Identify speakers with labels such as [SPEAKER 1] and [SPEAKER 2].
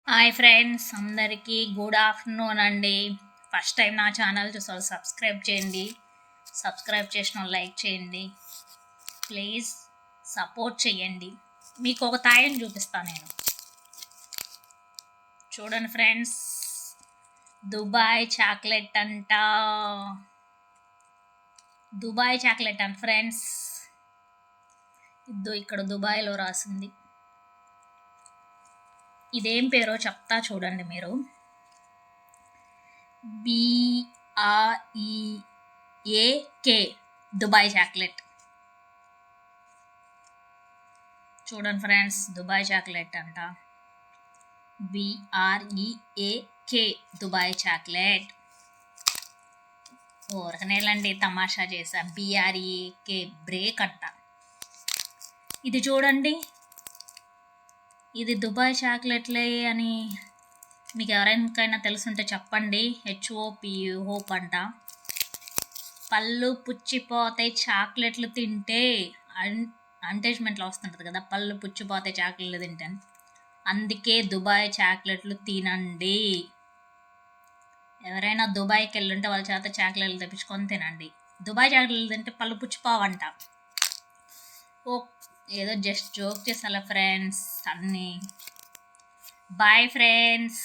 [SPEAKER 1] Hi friends, అందరికీ good afternoon అండి. First time నా ఛానల్ చూసారు, సబ్స్క్రైబ్ చేయండి. సబ్స్క్రైబ్ చేసిన వాళ్ళు లైక్ చేయండి. ప్లీజ్ సపోర్ట్ చేయండి. మీకు ఒక తాయని చూపిస్తాను నేను. చూడండి ఫ్రెండ్స్, దుబాయ్ చాక్లెట్ అంట. దుబాయ్ చాక్లెట్ అంట ఫ్రెండ్స్. ఇక్కడ దుబాయ్లో రాసింది. ఇదేం పేరో చెప్తా చూడండి మీరు. BREAK Dubai chocolate. చూడండి ఫ్రెండ్స్, దుబాయ్ చాక్లెట్ అంట. BREAK Dubai chocolate. ఊరకనేలండి, తమాషా చేసా. BREAK బ్రేక్ అంట. ఇది చూడండి, ఇది దుబాయ్ చాక్లెట్లే అని మీకు ఎవరికైనా తెలుసుంటే చెప్పండి. HOP హోప్ అంట. పళ్ళు పుచ్చిపోతాయి చాక్లెట్లు తింటే. అడ్వర్టైజ్మెంట్లో వస్తుంటుంది కదా, పళ్ళు పుచ్చిపోతాయి చాక్లెట్లు తింటే. అందుకే దుబాయ్ చాక్లెట్లు తినండి. ఎవరైనా దుబాయ్కి వెళ్ళుంటే వాళ్ళ చేత చాక్లెట్లు తెప్పించుకొని తినండి. దుబాయ్ చాక్లెట్లు తింటే పళ్ళు పుచ్చిపోవంట. ఏదో జస్ట్ జోక్ చేసాలా ఫ్రెండ్స్ అన్నీ. Boy friends.